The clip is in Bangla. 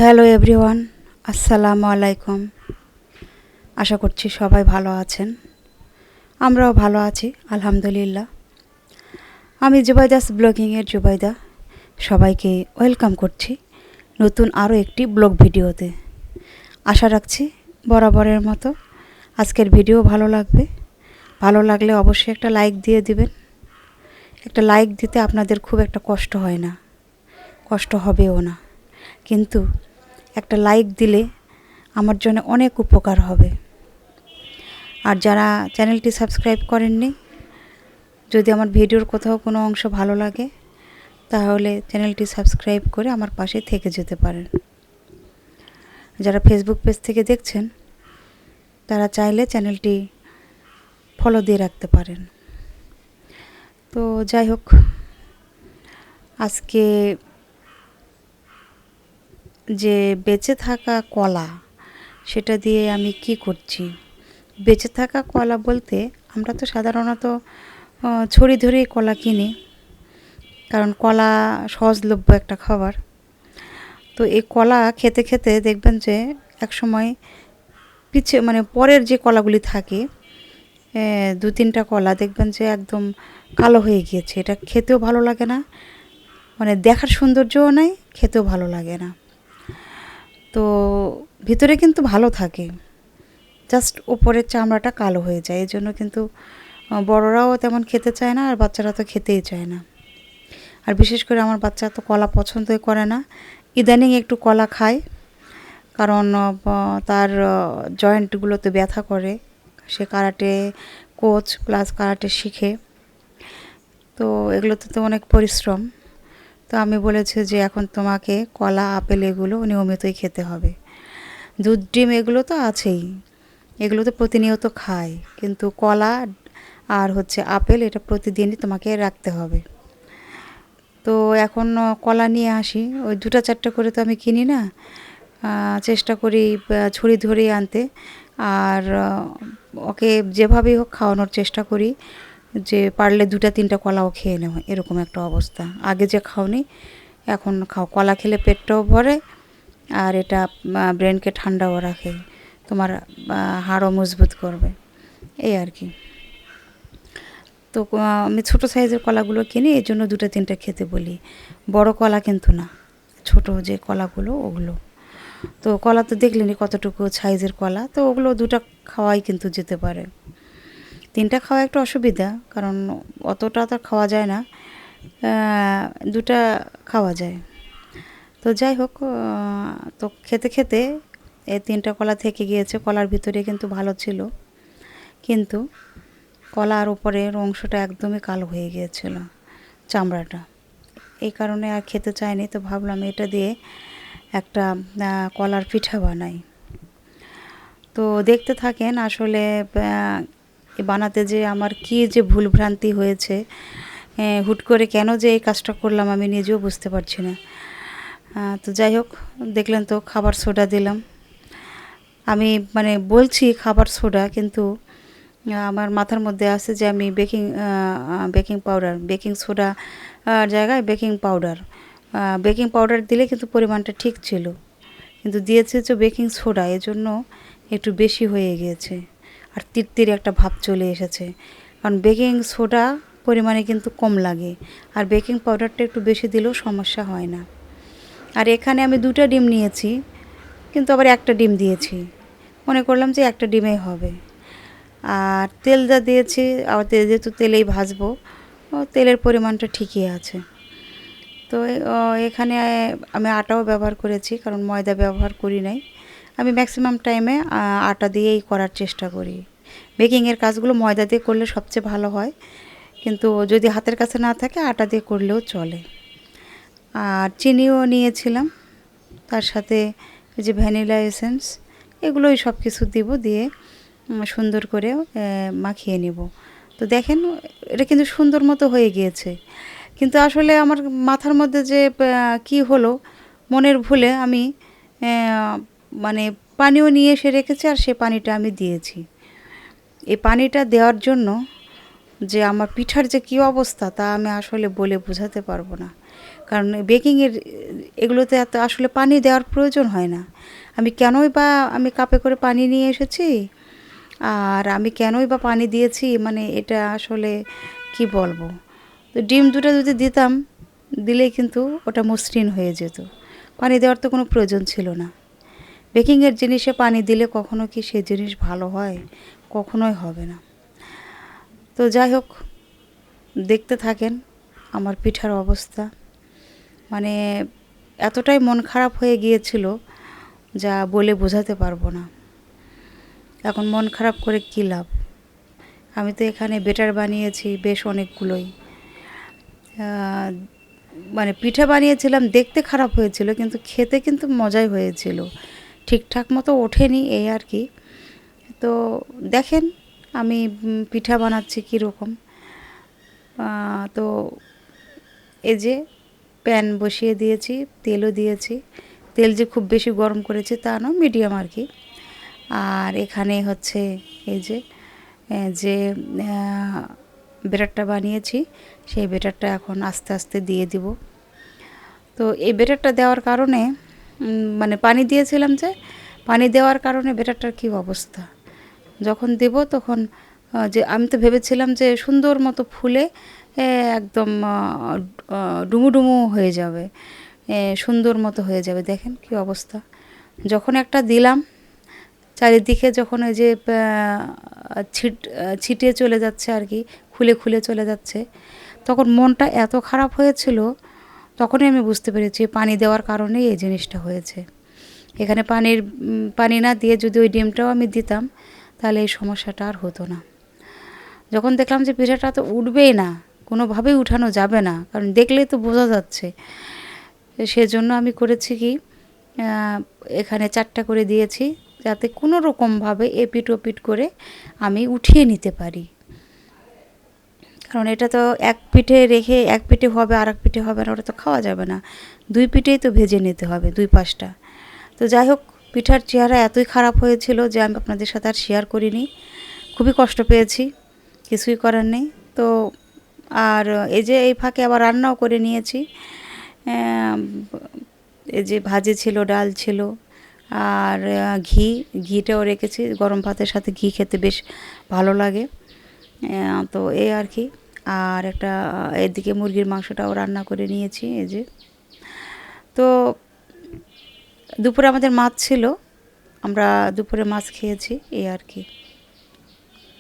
হ্যালো এভরিওয়ান, আসসালামু আলাইকুম। আশা করছি সবাই ভালো আছেন। আমরাও ভালো আছি আলহামদুলিল্লাহ। আমি জুবাইদাস ব্লগিংয়ের জুবাইদা সবাইকে ওয়েলকাম করছি নতুন আরও একটি ব্লগ ভিডিওতে। আশা রাখছি বরাবরের মতো আজকের ভিডিও ভালো লাগবে। ভালো লাগলে অবশ্যই একটা লাইক দিয়ে দিবেন। একটা লাইক দিতে আপনাদের খুব একটা কষ্ট হয় না, কষ্ট হবেও না, কিন্তু একটা লাইক দিলে আমার জন্য অনেক উপকার হবে। আর যারা চ্যানেলটি সাবস্ক্রাইব করেননি, যদি আমার ভিডিওর কোথাও কোনো অংশ ভালো লাগে তাহলে চ্যানেলটি সাবস্ক্রাইব করে আমার পাশে থেকে যেতে পারেন। যারা ফেসবুক পেজ থেকে দেখছেন তারা চাইলে চ্যানেলটি ফলো দিয়ে রাখতে পারেন। তো যাই হোক, আজকে যে বেঁচে থাকা কলা সেটা দিয়ে আমি কি করছি। বেঁচে থাকা কলা বলতে আমরা তো সাধারণত ছড়ি ধরেই কলা কিনি, কারণ কলা সহজলভ্য একটা খাবার। তো এই কলা খেতে খেতে দেখবেন যে এক সময় পরের যে কলাগুলি থাকে, দু তিনটা কলা দেখবেন যে একদম কালো হয়ে গিয়েছে। এটা খেতেও ভালো লাগে না, দেখার সৌন্দর্যও নাই, খেতেও ভালো লাগে না। তো ভিতরে কিন্তু ভালো থাকে, জাস্ট উপরের চামড়াটা কালো হয়ে যায়। এই জন্য কিন্তু বড়রাও তেমন খেতে চায় না, আর বাচ্চারা তো খেতেই চায় না। আর বিশেষ করে আমার বাচ্চা তো কলা পছন্দই করে না। ইদানিং একটু কলা খায়, কারণ তার জয়েন্টগুলোতে ব্যথা করে। সে কারাটে কোচ প্লাস কারাটে শিখে, তো এগুলোতে তো অনেক পরিশ্রম। তো আমি বলেছি যে এখন তোমাকে কলা আপেল এগুলো নিয়মিতই খেতে হবে। দুধ ডিম এগুলো তো আছেই, এগুলো তো প্রতিনিয়ত খায়, কিন্তু কলা আর আপেল এটা প্রতিদিনই তোমাকে রাখতে হবে। তো এখন কলা নিয়ে আসি, ওই 2-4টা করে তো আমি কিনি না, চেষ্টা করি ছড়ি ধরেই আনতে। আর ওকে যেভাবেই হোক খাওয়ানোর চেষ্টা করি, যে পারলে 2-3টা কলাও খেয়ে নেওয়া, এরকম একটা অবস্থা। আগে যে খাওনি এখন খাও, কলা খেলে পেটটাও ভরে আর এটা ব্রেনকে ঠান্ডাও রাখে, তোমার হাড়ও মজবুত করবে, এই আর কি। তো আমি ছোটো সাইজের কলাগুলো কিনি, এই জন্য 2-3টা খেতে বলি। বড় কলা কিন্তু না, ছোট যে কলাগুলো ওগুলো। তো কলা তো দেখলেনি কতটুকু সাইজের কলা, তো ওগুলো 2টা খাওয়াই কিন্তু যেতে পারে। 3টা খাওয়া একটু অসুবিধা, কারণ অতটা তো খাওয়া যায় না, 2টা খাওয়া যায়। তো যাই হোক, তো খেতে খেতে এই 3টা কলা থেকে গিয়েছে। কলার ভিতরে কিন্তু ভালো ছিল, কিন্তু কলার উপরের অংশটা একদমই কালো হয়ে গিয়েছিল, চামড়াটা। এই কারণে আর খেতে চাইনি। তো ভাবলাম এটা দিয়ে একটা কলার পিঠা বানাই। তো দেখতে থাকেন, আসলে বানাতে যে আমার কী যে ভুলভ্রান্তি হয়েছে, হুট করে কেন যে এই কাজটা করলাম আমি নিজেও বুঝতে পারছি না। তো যাই হোক, দেখলেন তো খাবার সোডা দিলাম। আমি বলছি খাবার সোডা, কিন্তু আমার মাথার মধ্যে আছে যে আমি বেকিং সোডা জায়গায় বেকিং পাউডার দিলে কিন্তু পরিমাণটা ঠিক ছিল, কিন্তু দিয়েছে যে বেকিং সোডা, এজন্য একটু বেশি হয়ে গিয়েছে আর তিরতির একটা ভাব চলে এসেছে। কারণ বেকিং সোডা পরিমাণে কিন্তু কম লাগে, আর বেকিং পাউডারটা একটু বেশি দিলেও সমস্যা হয় না। আর এখানে আমি 2টা ডিম নিয়েছি, কিন্তু আবার 1টা ডিম দিয়েছি, মনে করলাম যে 1টা ডিমেই হবে। আর তেল যা দিয়েছি, আবার যেহেতু তেলেই ভাজবো, তেলের পরিমাণটা ঠিকই আছে। তো এখানে আমি আটাও ব্যবহার করেছি, কারণ ময়দা ব্যবহার করি নাই। আমি ম্যাক্সিমাম টাইমে আটা দিয়েই করার চেষ্টা করি। বেকিংয়ের কাজগুলো ময়দা দিয়ে করলে সবচেয়ে ভালো হয়, কিন্তু যদি হাতের কাছে না থাকে আটা দিয়ে করলেও চলে। আর চিনিও নিয়েছিলাম, তার সাথে এই যে ভ্যানিলা এসেন্স, এগুলোই সব কিছু দিয়ে সুন্দর করে মাখিয়ে নেব। তো দেখেন এটা কিন্তু সুন্দর মতো হয়ে গিয়েছে, কিন্তু আসলে আমার মাথার মধ্যে যে কি হলো, মনের ভুলে আমি পানিও নিয়ে এসে রেখেছি, আর সে পানিটা আমি দিয়েছি। এই পানিটা দেওয়ার জন্য যে আমার পিঠার যে কী অবস্থা তা আমি আসলে বলে বোঝাতে পারবো না। কারণ বেকিংয়ের এগুলোতে এত আসলে পানি দেওয়ার প্রয়োজন হয় না। আমি কাপে করে পানি নিয়ে এসেছি, আর আমি কেনই বা পানি দিয়েছি, মানে এটা আসলে কি বলবো। তো ডিম দুটো যদি দিতাম, দিলেই কিন্তু ওটা মসৃণ হয়ে যেত। পানি দেওয়ার তো কোনো প্রয়োজন ছিল না। বেকিংয়ের জিনিসে পানি দিলে কখনো কি সে জিনিস ভালো হয়? কখনোই হবে না। তো যাই হোক, দেখতে থাকেন আমার পিঠার অবস্থা। মানে এতটাই মন খারাপ হয়ে গিয়েছিল, যা বলে বোঝাতে পারবো না। এখন মন খারাপ করে কী লাভ? আমি তো এখানে বেটার বানিয়েছি বেশ অনেকগুলোই। মানে পিঠা বানিয়েছিলাম, দেখতে খারাপ হয়েছিল কিন্তু খেতে কিন্তু মজাই হয়েছিল। ঠিকঠাক মতো ওঠেনি এই আর কি। তো দেখেন আমি পিঠা বানাচ্ছি কীরকম। তো এই যে প্যান বসিয়ে দিয়েছি, তেলও দিয়েছি। তেল যে খুব বেশি গরম করেছি তা নয়, মিডিয়াম আর কি। আর এখানে হচ্ছে এই যে যে ব্যাটারটা বানিয়েছি, সেই ব্যাটারটা এখন আস্তে আস্তে দিয়ে দিব। তো এই ব্যাটারটা দেওয়ার কারণে মানে পানি দিয়েছিলাম, যে পানি দেওয়ার কারণে ব্যাটারটার কী অবস্থা, যখন দেব তখন যে আমি তো ভেবেছিলাম যে সুন্দর মতো ফুলে একদম ডুমু ডুমু হয়ে যাবে, সুন্দর মতো হয়ে যাবে। দেখেন কী অবস্থা। যখন একটা দিলাম, চারিদিকে যখন ওই যে ছিটিয়ে চলে যাচ্ছে আর কি, খুলে খুলে চলে যাচ্ছে, তখন মনটা এত খারাপ হয়েছিল। তখনই আমি বুঝতে পেরেছি পানি দেওয়ার কারণেই এই জিনিসটা হয়েছে। এখানে পানি না দিয়ে যদি ওই ডিমটাও আমি দিতাম, তাহলে এই সমস্যাটা আর হতো না। যখন দেখলাম যে পিঠাটা তো উঠবেই না, কোনোভাবেই উঠানো যাবে না, কারণ দেখলেই তো বোঝা যাচ্ছে, সেজন্য আমি করেছি কি, এখানে 4টা করে দিয়েছি, যাতে কোনো রকমভাবে এপিট ওপিট করে আমি উঠিয়ে নিতে পারি। কারণ এটা তো এক পিঠে রেখে এক পিঠে হবে আর এক পিঠে হবে না, ওটা তো খাওয়া যাবে না। 2 পিঠেই তো ভেজে নিতে হবে, 2 পাশটা। তো যাই হোক, পিঠার চেহারা এতই খারাপ হয়েছিল যে আমি আপনাদের সাথে আর শেয়ার করিনি। খুবই কষ্ট পেয়েছি, কিছুই করার নেই। তো আর এই যে এই ফাঁকে আবার রান্নাও করে নিয়েছি। এই যে ভাজি ছিল, ডাল ছিল, আর ঘিটাও রেখেছি। গরম ভাতের সাথে ঘি খেতে বেশ ভালো লাগে। তো এই আর কি। আর একটা এদিকে মুরগির মাংসটাও রান্না করে নিয়েছি এই যে। তো দুপুরে আমাদের মাছ ছিল, আমরা দুপুরে মাছ খেয়েছি এই আর কি।